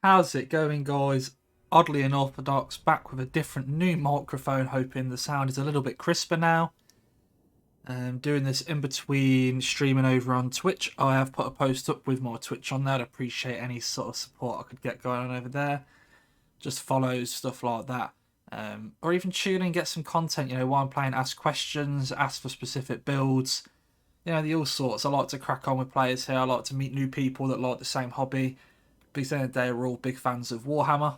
How's it going, guys? Oddly unorthodox, back with a different new microphone, hoping the sound is a little bit crisper now. Doing this in between streaming over on Twitch. I have put a post up with my Twitch on there. I'd appreciate any sort of support I could get going on over there. Just follows, stuff like that. Or even tune in, get some content, while I'm playing, ask questions, ask for specific builds. The all sorts. I like to crack on with players here. I like to meet new people that like the same hobby. Because at the end of the day, we're all big fans of Warhammer.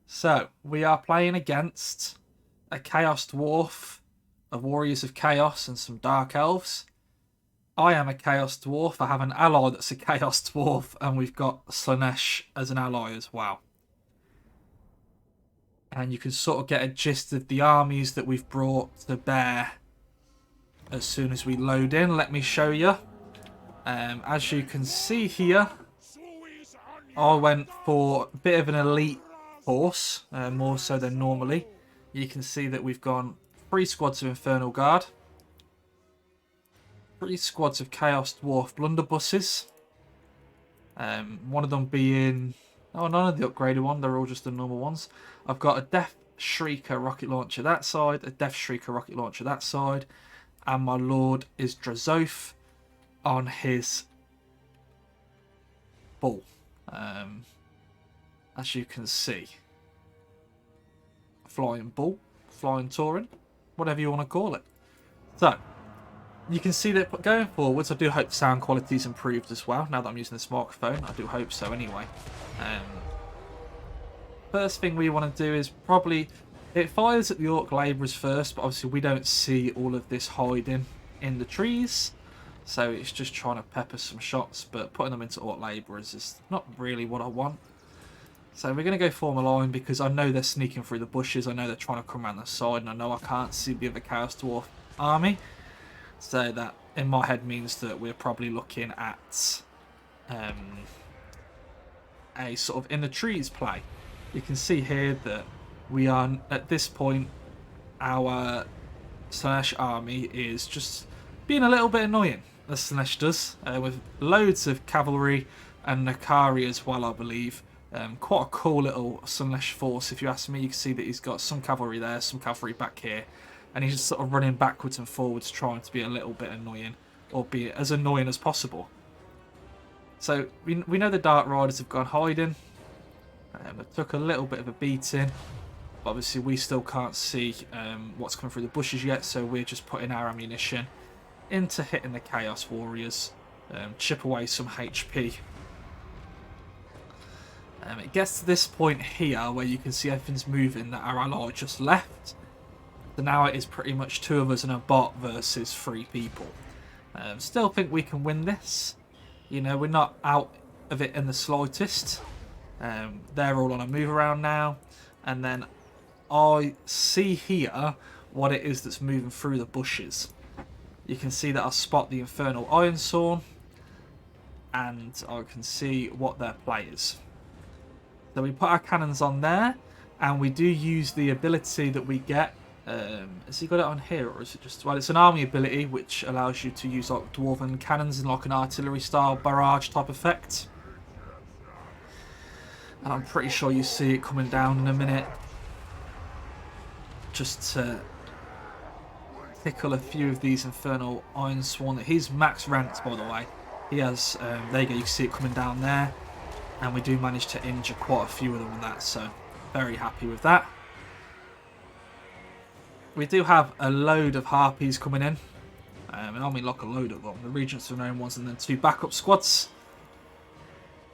So, we are playing against a Chaos Dwarf, a Warriors of Chaos, and some Dark Elves. I am a Chaos Dwarf. I have an ally that's a Chaos Dwarf, and we've got Slaanesh as an ally as well. And you can sort of get a gist of the armies that we've brought to bear as soon as we load in. Let me show you. As you can see here, I went for a bit of an elite force, more so than normally. You can see that we've gone 3 squads of Infernal Guard, 3 squads of Chaos Dwarf Blunderbusses, one of them being... oh, none of the upgraded one, they're all just the normal ones. I've got a Death Shrieker rocket launcher that side, a Death Shrieker rocket launcher that side, and my Lord is Drazoth on his bull. As you can see, flying bull, flying tauren, whatever you want to call it. So you can see that going forwards, I do hope the sound quality is improved as well. Now that I'm using this microphone, I do hope so anyway. First thing we want to do is probably, it fires at the Orc Labourers first, but obviously we don't see all of this hiding in the trees. So it's just trying to pepper some shots, but putting them into Orc Labourers is not really what I want. So we're going to go form a line because I know they're sneaking through the bushes. I know they're trying to come around the side, and I know I can't see the other Chaos Dwarf army. So that, in my head, means that we're probably looking at a sort of in the trees play. You can see here that we are, at this point, our Slaanesh army is just being a little bit annoying, as Slaanesh does, with loads of cavalry and Nakari as well, I believe. Quite a cool little Slaanesh force, if you ask me. You can see that he's got some cavalry there, some cavalry back here, and he's just sort of running backwards and forwards, trying to be a little bit annoying, or be as annoying as possible. So we know the Dark Riders have gone hiding. They took a little bit of a beating. Obviously, we still can't see what's coming through the bushes yet, so we're just putting our ammunition into hitting the Chaos Warriors, chip away some HP. It gets to this point here where you can see everything's moving, that our ally just left. So now it is pretty much 2 of us and a bot versus 3 people. Still think we can win this. We're not out of it in the slightest. They're all on a move around now. And then I see here what it is that's moving through the bushes. You can see that I spot the Infernal Ironsworn, and I can see what their play is. So we put our cannons on there, and we do use the ability that we get. Has he got it on here, or is it just... well, it's an army ability which allows you to use like dwarven cannons in like an artillery style barrage type effect. And I'm pretty sure you see it coming down in a minute. Just to tickle a few of these Infernal Ironsworn. He's max ranked, by the way. He has, there you go, you can see it coming down there. And we do manage to injure quite a few of them with that, so very happy with that. We do have a load of Harpies coming in. And I mean like a load of them. The Regents of Known ones and then 2 backup squads.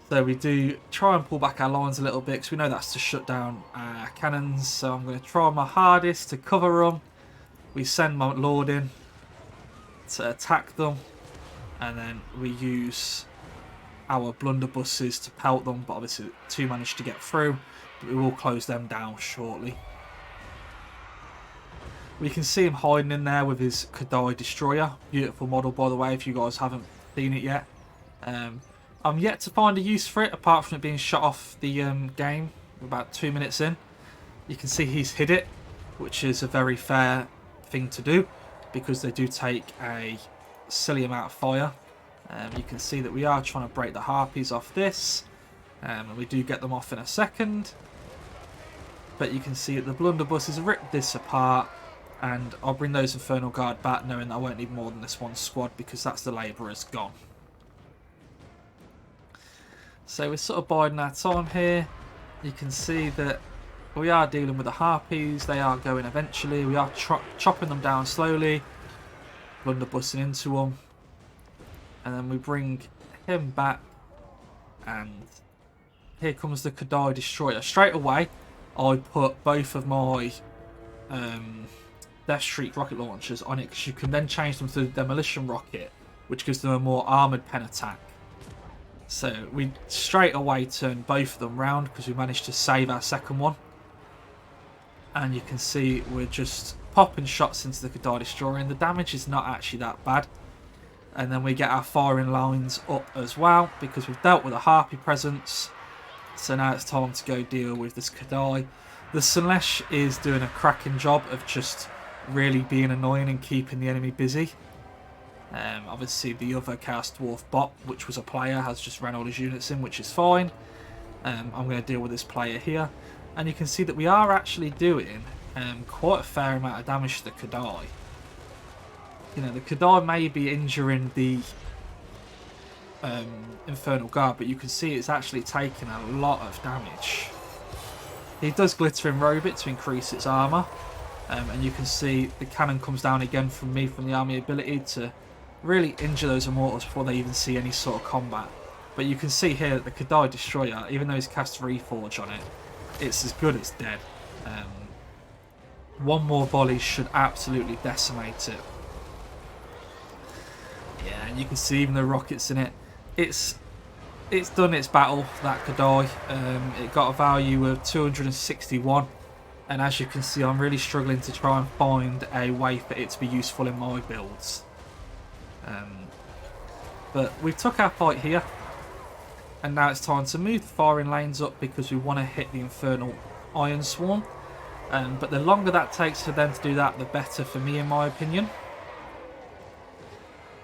So we do try and pull back our lines a little bit because we know that's to shut down our cannons. So I'm going to try my hardest to cover them. We send my Lord in to attack them. And then we use our blunderbusses to pelt them, but obviously 2 managed to get through, but we will close them down shortly. We can see him hiding in there with his Kadai Destroyer. Beautiful model, by the way, if you guys haven't seen it yet. I'm yet to find a use for it, apart from it being shut off the game about 2 minutes in. You can see he's hid it, which is a very fair thing to do, because they do take a silly amount of fire. You can see that we are trying to break the Harpies off this. And we do get them off in a second. But you can see that the Blunderbuss has ripped this apart. And I'll bring those Infernal Guard back, knowing that I won't need more than this one squad, because that's the labourers gone. So we're sort of biding our time here. You can see that we are dealing with the harpies. They are going eventually. We are chopping them down slowly. Blunderbussing into them. And then we bring him back. And here comes the Kadai Destroyer. Straight away, I put both of my Death Streak rocket launchers on it, because you can then change them to the Demolition Rocket, which gives them a more armoured pen attack. So we straight away turned both of them round, because we managed to save our second one. And you can see we're just popping shots into the Kadai Destroyer, and the damage is not actually that bad. And then we get our firing lines up as well, because we've dealt with a Harpy presence. So now it's time to go deal with this Kadai. The Sunlesh is doing a cracking job of just really being annoying and keeping the enemy busy. Obviously the other Chaos Dwarf bot, which was a player, has just ran all his units in, which is fine. I'm going to deal with this player here. And you can see that we are actually doing quite a fair amount of damage to the Kadai. You know, the Kadai may be injuring the Infernal Guard, but you can see it's actually taking a lot of damage. He does Glittering Robe it to increase its armour. And you can see the cannon comes down again from me from the army ability to really injure those Immortals before they even see any sort of combat. But you can see here that the Kadai Destroyer, even though he's cast Reforge on it, it's as good as dead. One more volley should absolutely decimate it. Yeah, and you can see even the rockets in it. It's done its battle, that Kadai. It got a value of 261. And as you can see, I'm really struggling to try and find a way for it to be useful in my builds. But we've took our fight here. And now it's time to move the firing lanes up, because we want to hit the Infernal Iron Swarm. But the longer that takes for them to do that, the better for me, in my opinion.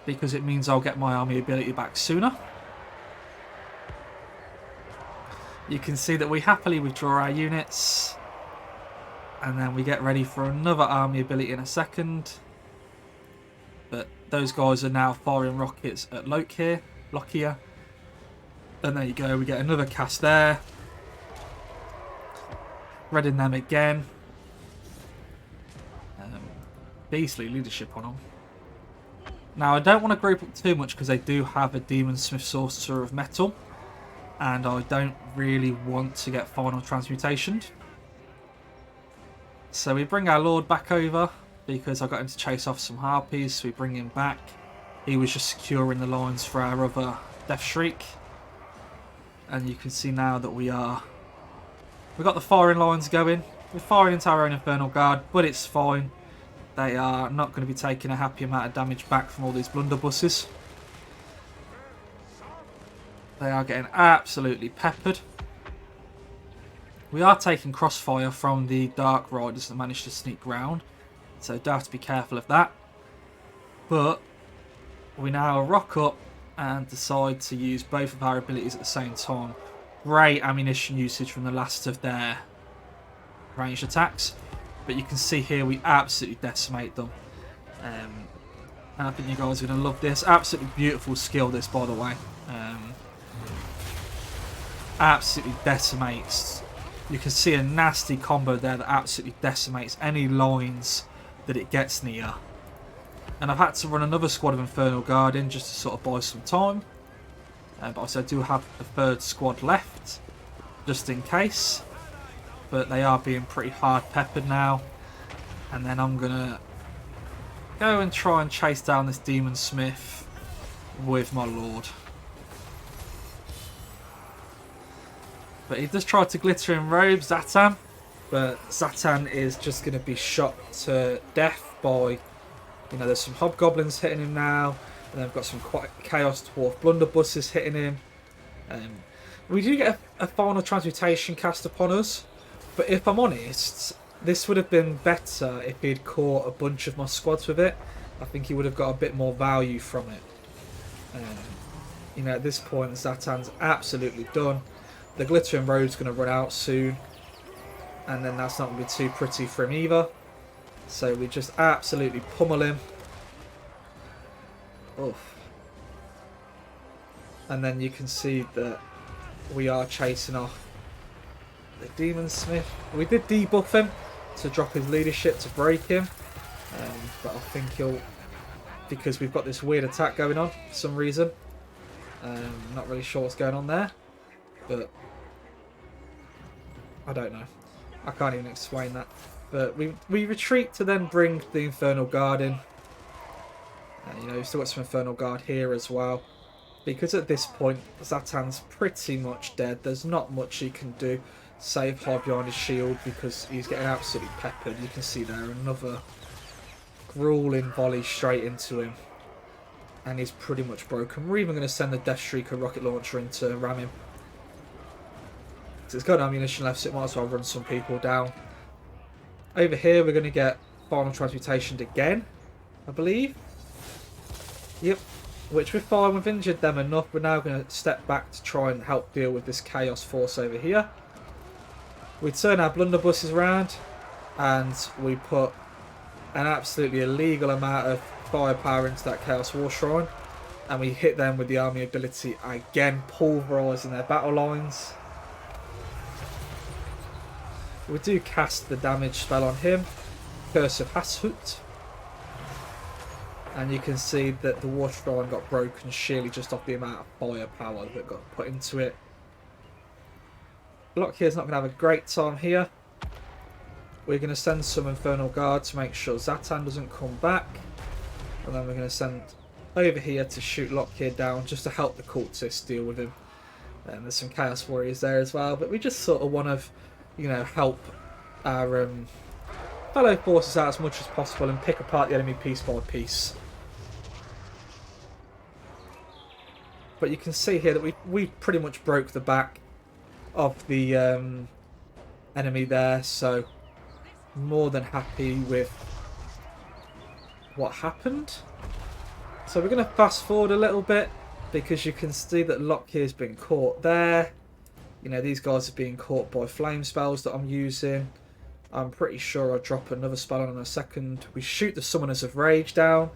Because it means I'll get my army ability back sooner. You can see that we happily withdraw our units. And then we get ready for another army ability in a second. But those guys are now firing rockets at Lockyer. And there you go, we get another cast there. Reading them again. Beastly leadership on them. Now I don't want to group up too much, because they do have a Demon Smith Sorcerer of Metal. And I don't really want to get final transmutationed. So we bring our Lord back over, because I got him to chase off some Harpies, so we bring him back. He was just securing the lines for our other Death Shriek. And you can see now that we've got the firing lines going. We're firing into our own Infernal Guard, but it's fine. They are not going to be taking a happy amount of damage back from all these Blunderbusses. They are getting absolutely peppered. We are taking crossfire from the Dark Riders that managed to sneak round, so do have to be careful of that. But we now rock up and decide to use both of our abilities at the same time. Great ammunition usage from the last of their ranged attacks, but you can see here we absolutely decimate them. And I think you guys are going to love this. Absolutely beautiful skill, this, by the way. Absolutely decimates. You can see a nasty combo there that absolutely decimates any lines that it gets near. And I've had to run another squad of Infernal Guard in just to sort of buy some time. But also I do have a third squad left, just in case. But they are being pretty hard peppered now. And then I'm going to go and try and chase down this Demon Smith with my Lord. But he does try to glitter in robe Zatan, but Zatan is just going to be shot to death by, you know, there's some hobgoblins hitting him now, and then we've got some quite Chaos Dwarf blunderbusses hitting him. We do get a final transmutation cast upon us, but if I'm honest, this would have been better if he'd caught a bunch of my squads with it. I think he would have got a bit more value from it. You know, at this point, Zatan's absolutely done. The Glittering Road's going to run out soon. And then that's not going to be too pretty for him either. So we just absolutely pummel him. Oof. And then you can see that we are chasing off the Demon Smith. We did debuff him to drop his leadership to break him. But I think he'll... Because we've got this weird attack going on for some reason. Not really sure what's going on there. But I don't know. I can't even explain that. But we retreat to then bring the Infernal Guard in. You know, we've still got some Infernal Guard here as well. Because at this point, Zatan's pretty much dead. There's not much he can do. Save hide behind his shield because he's getting absolutely peppered. You can see there another grueling volley straight into him. And he's pretty much broken. We're even going to send the Death Streaker rocket launcher in to ram him. So it's got ammunition left, so it might as well run some people down. Over here, we're going to get Final Transmutationed again, I believe. Yep. Which we're fine. We've injured them enough. We're now going to step back to try and help deal with this Chaos Force over here. We turn our Blunderbusses around. And we put an absolutely illegal amount of firepower into that Chaos War Shrine. And we hit them with the army ability again, pulverising their battle lines. We do cast the damage spell on him. Curse of Hashut. And you can see that the War Shrine got broken sheerly just off the amount of firepower that got put into it. Lockheed's not going to have a great time here. We're going to send some Infernal Guard to make sure Zatan doesn't come back. And then we're going to send over here to shoot Lockheed down just to help the cultists deal with him. And there's some Chaos Warriors there as well. But we just sort of want to, you know, help our fellow forces out as much as possible and pick apart the enemy piece by piece. But you can see here that we pretty much broke the back of the enemy there, so more than happy with what happened. So we're going to fast forward a little bit because you can see that Lockheed's been caught there. You know, these guys are being caught by flame spells that I'm using. I'm pretty sure I'll drop another spell on in a second. We shoot the Summoners of Rage down.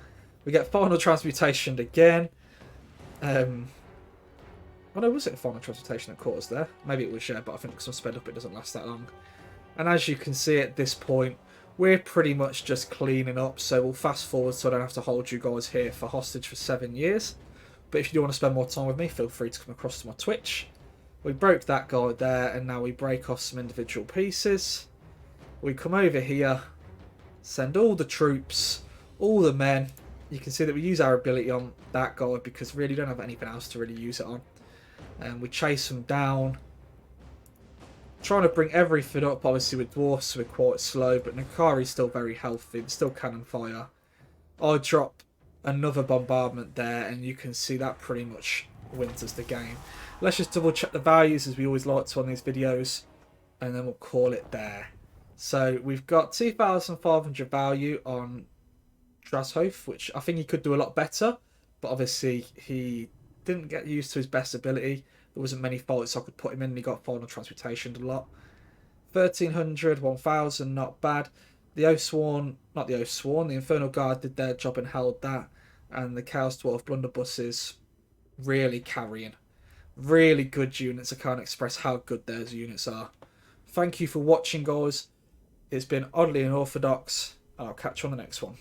We get Final Transmutation again. Oh no, was it a Final Transmutation that caught us there? Maybe it was, yeah, but I think because I'm sped up it doesn't last that long. And as you can see at this point, we're pretty much just cleaning up. So we'll fast forward so I don't have to hold you guys here for hostage for 7 years. But if you do want to spend more time with me, feel free to come across to my Twitch. We broke that guy there, and now we break off some individual pieces. We come over here, send all the troops, all the men. You can see that we use our ability on that guy because really don't have anything else to really use it on. And we chase them down. Trying to bring everything up, obviously with Dwarf, so we're quite slow. But Nakari's still very healthy, but still cannon fire. I drop another bombardment there, and you can see that pretty much wins us the game. Let's just double check the values as we always like to on these videos, and then we'll call it there. So we've got 2,500 value on Drashof, which I think he could do a lot better, but obviously he didn't get used to his best ability. There wasn't many fights I could put him in, and he got Final Transmutation a lot. 1,300, 1,000, not bad. The Oathsworn, not the Oathsworn, the Infernal Guard did their job and held that, and the Chaos Dwarf Blunderbusses really carrying. Really good units. I can't express how good those units are. Thank you for watching, guys. It's been oddly unorthodox. I'll catch you on the next one.